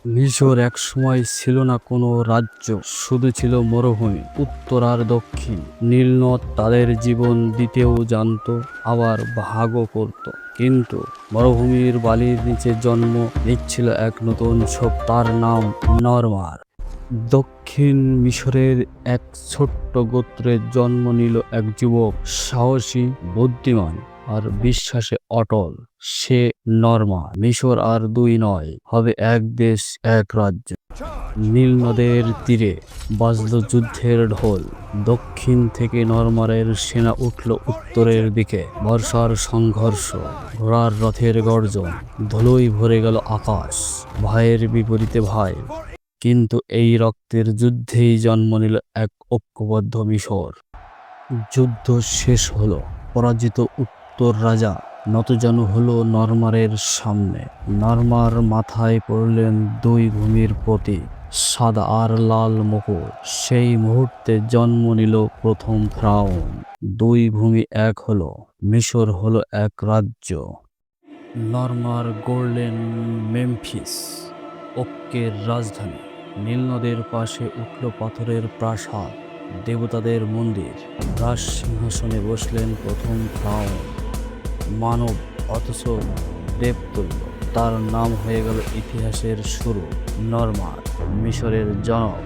মিশর এক সময় ছিল না কোনো রাজ্য, শুধু ছিল মরুভূমি। উত্তর আর দক্ষিণ নীল নদ তাদের জীবন দিতেও জানতো, আবার ভাগও করত। কিন্তু মরুভূমির বালির নিচে জন্ম নিচ্ছিল এক নতুন শক্তি, তার নাম নরমার। দক্ষিণ মিশরের এক ছোট্ট গোত্রে জন্ম নিল এক যুবক, সাহসী, বুদ্ধিমান আর বিশ্বাসে অটল। সে নরমার। মিশর আর দুই নয়, হবে এক দেশ, এক রাজ্য। নীল নদের তীরে বাজল যুদ্ধের ঢোল। দক্ষিণ থেকে নরমারের সেনা উঠল উত্তরের দিকে। বর্ষার সংঘর্ষ, ঘোড়ার রথের গর্জন, ধুলোয় ভরে গেল আকাশ। ভাইয়ের বিপরীতে ভাই, কিন্তু এই রক্তের যুদ্ধেই জন্ম নিল এক ঐক্যবদ্ধ মিশর। যুদ্ধ শেষ হলো, পরাজিত উত্তর রাজা নতজানু হলো নরমারের সামনে। নরমার মাথায় পড়লেন দুই ভূমির প্রতীক, সাদা আর লাল মুকুট। সেই মুহূর্তে জন্ম নিল প্রথম ফ্রাউন। দুই ভূমি এক হলো, মিশর হলো এক রাজ্য। নরমার গড়লেন মেমফিস, ঐক্যের রাজধানী। নীল নদের পাশে উঠল পাথরের প্রাসাদ, দেবতাদের মন্দির। রাজ সিংহাসনে বসলেন প্রথম ফ্রাউন, মানব অথচ দেবতুল্য। তার নাম হয়ে গেল ইতিহাসের শুরু, নরমার, মিশরের জনক।